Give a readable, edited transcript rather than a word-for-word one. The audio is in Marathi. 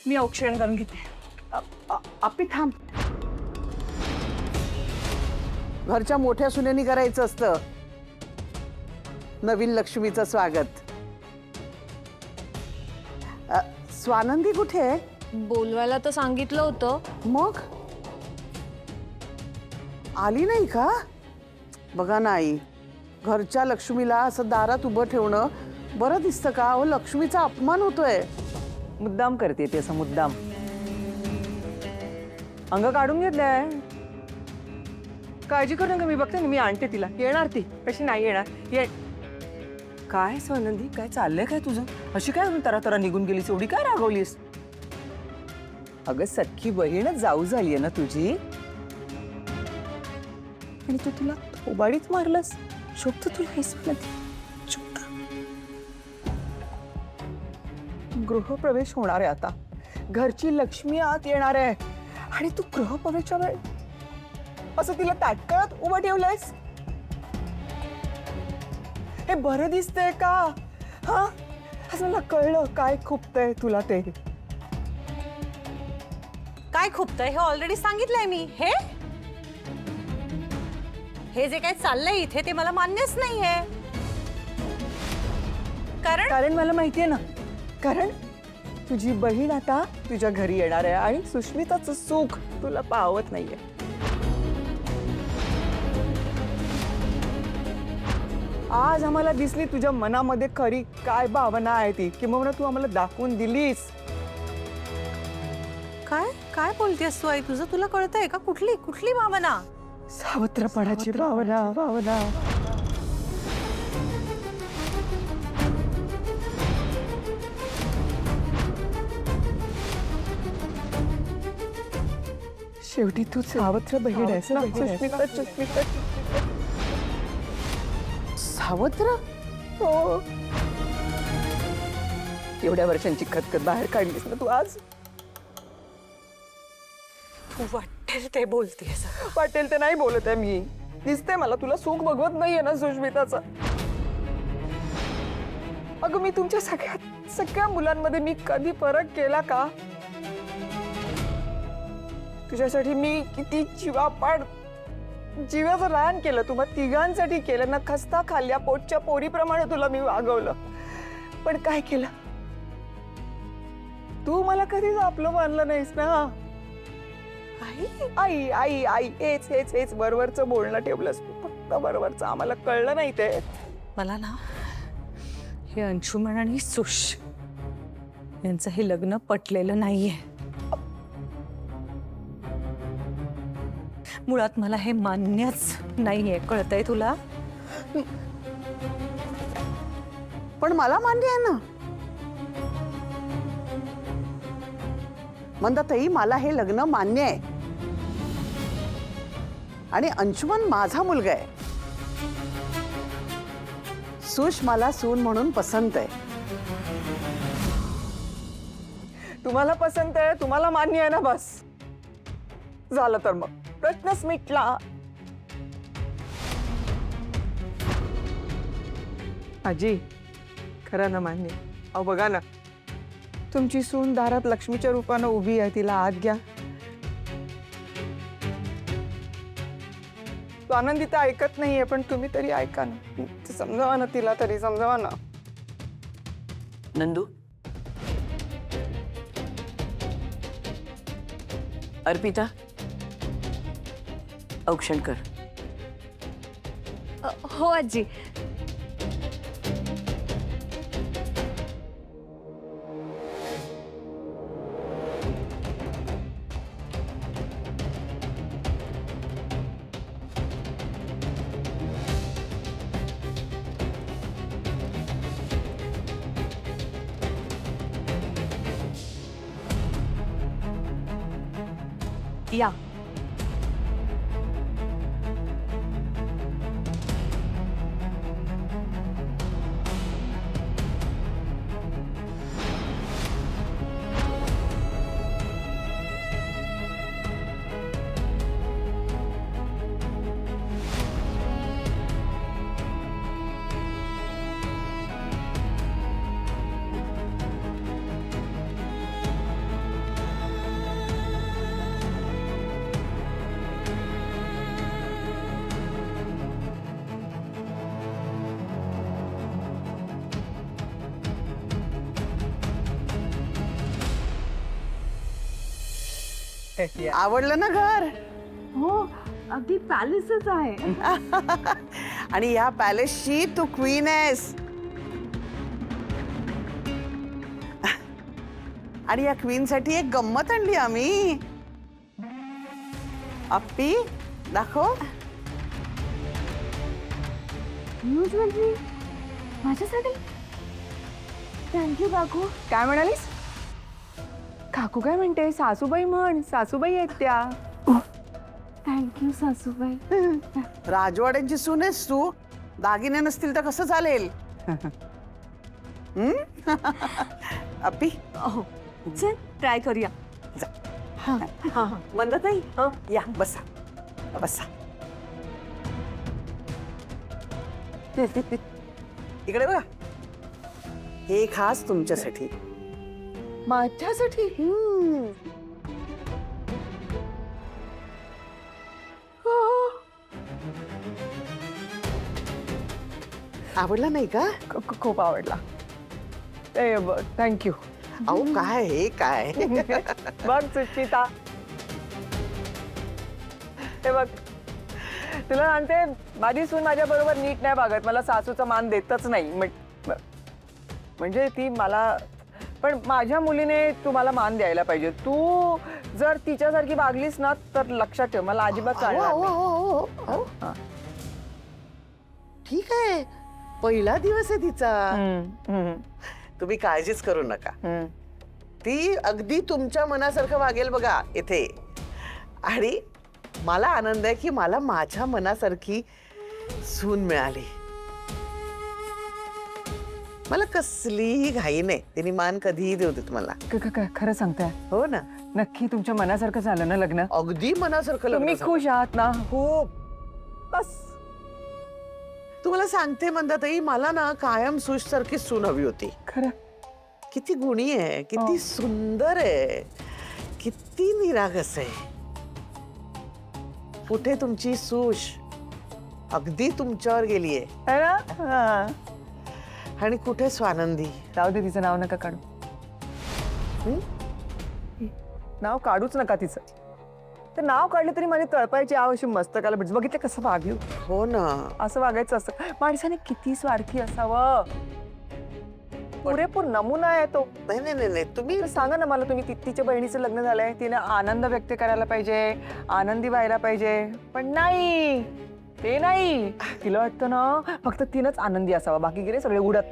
मी औक्षण करून घेते. आपी थांब. घरच्या मोठ्या सुनेनी करायचं असतं नवीन लक्ष्मीचं स्वागत. स्वानंदी कुठे आहे? बोलवायला तर सांगितलं होतं. मग आली नाही का? बघा ना आई, घरच्या लक्ष्मीला असं दारात उभं ठेवणं बरं दिसतं का? अहो, लक्ष्मीचा अपमान होतोय. मुद्दाम करते ती, असं मुद्दाम अंग काढून घेतलंय. काळजी करू नका, मी बघते ना, मी आणते तिला. येणार ती, कशी नाही येणार? ये. काय स्वानंदी, काय चाललंय काय तुझं? अशी काय तरा निघून गेलीस? एवढी काय रागवलीस? अगं सख्खी बहीणच जाऊ झालीये ना तुझी, आणि तू तिला थोबाडीच मारलंस. शोभत तुला हे स्वानंदी? गृहप्रवेश होणार आहे आता, घरची लक्ष्मी आत येणार आहे, आणि तू गृहप्रवेशच्या वेळ असं तिला ताटकळत उभं ठेवलंयस. हे बरं दिसतंय का? हा, असं मला कळलं काय खुपतंय तुला ते. काय खुपतंय हे ऑलरेडी सांगितलंय मी. हे जे काय चाललंय इथे ते मला मान्यच नाहीये. कारण मला माहितीये ना, कारण तुझी बहीण आता तुझ्या घरी येणार आहे, आणि सुष्मिताचं सुख तुला पाहवत नाहीये. आज आम्हाला दिसली तुझ्या मनामध्ये खरी काय भावना आहे ती, किंवा तू आम्हाला दाखवून दिलीस. काय काय बोलतेस तू आई? तुझं तुला कळतंय का? कुठली कुठली भावना? सावत्रपणाची भावना. शेवटी तू सावत्र बहीण आहेस ना, सुष्मिता. सावत्र? हो, एवढ्या वर्षांची खतखत बाहेर काढलीस ना तू आज. तू वाटेल ते बोलतेस. वाटेल ते नाही बोलत आहे मी. दिसतंय मला तुला सुख बघवत नाहीये ना सुष्मिताचं. अगं, मी तुमच्या सगळ्या मुलांमध्ये मी कधी फरक केला का? तुझ्यासाठी मी किती जीवाचं रान केलं, तुम्हा तिघांसाठी केलं ना. खस्ता खाल्ल्या पोटच्या पोरीप्रमाणे तुला मी वागवलं, पण काय केलं? तू मला कधीच आपलं मानलं नाहीस ना. आई आई आई हेच बरोबरचं बोलणं ठेवलंस, फक्त बरोबरचं. आम्हाला कळलं नाही ते. मला ना हे अंशुमन आणि सुश यांचं हे लग्न पटलेलं नाहीये. मुळात मला हे मान्यच नाहीये. कळतंय तुला? पण मला मान्य आहे ना मंदाताई, मला हे लग्न मान्य आहे, आणि अंशुमन माझा मुलगा आहे. सुश मला सून म्हणून पसंत आहे. तुम्हाला पसंत आहे, तुम्हाला मान्य आहे ना, बस झालं. तर मग प्रश्नच मिटला. आजी, खरं ना मान्य. अहो बघा ना, तुमची सून दारात लक्ष्मीच्या रूपानं उभी आहे, तिला आत घ्या. तो आनंदी तर ऐकत नाहीये, पण तुम्ही तरी ऐका ना. समजावा ना तिला, तरी समजावा ना. नंदू, अर्पिता, औक्षण कर. हो आजी. या. आवडलं ना घर? हो अगदी पॅलेसच आहे. आणि या पॅलेसची तू क्वीन आहेस. आणि या क्वीन साठी एक गंमत आणली आम्ही. अप्पी दाखव. ज्वेलरी माझ्यासाठी. थँक्यू काकू. काय म्हणालीस? काकू काय म्हणते? सासूबाई म्हण, सासूबाई आहेत त्या. थँक्यू सासूबाई. राजवाड्यांची सून आहेस तू. दागिने नसतील तर कसं चालेल? हम्म? अप्पी हो चल ट्राय करूया. मंदाताई या बसा बसा. इकडे बघा. हे खास तुमच्यासाठी. माझ्यासाठी? आवडला नाही का? खूप आवडला. थँक्यू. अहो काय हे काय? बघ सुचिता, हे बघ, तुला सांगते माझी सून माझ्या बरोबर नीट नाही वागत. मला सासूचा मान देतच नाही. म्हणजे ती मला, पण माझ्या मुलीने तू मला मान द्यायला पाहिजे. तू जर तिच्यासारखी वागलीस ना तर लक्षात ठेव, मला अजिबात चालणार नाही. अहो. ठीक आहे, पहिला दिवस आहे तिचा. तुम्ही काळजीच करू नका. ती अगदी तुमच्या मनासारखं वागेल बघा इथे. आणि मला आनंद आहे की मला माझ्या मनासारखी सून मिळाली. मला कसलीही घाई नाही. तिने मान कधीही देऊ देत मला. खरं सांगताय? हो ना. नक्की तुमच्या मनासारखं झालं ना लग्न? अगदी मनासारखं लग्न तुम्ही झालं. खुश आहात ना? खूप. बस. तुम्हाला सांगते मंदाताई, मला ना कायम सुश सारखी सून हवी होती. खरं? किती गुणी आहे, किती सुंदर आहे, किती निरागस आहे. कुठे तुमची सूश अगदी तुमच्यावर गेलीये है ना? हा. आणि कुठे स्वानंदी. जाऊ दे, तिचं नाव नका काढू. नाव काढूच नका तिचं. ते नाव काढलं तरी माझी तळपायची अशी मस्तकाला भेट. बघितलं कसं वागली? हो ना. असं वागायचं असतं. माणसाने किती स्वार्थी असावं. पुरेपूर नमुना आहे तो. नाही नाही नाही नाही, तुम्ही तर सांगा ना मला, तुम्ही तिच्या बहिणीचं लग्न झालंय, तिने आनंद व्यक्त करायला पाहिजे, आनंदी व्हायला पाहिजे, पण नाही, ते नाही. तिला वाटतं ना फक्त तिनंच आनंदी असावा, बाकी गेले सगळे उडत.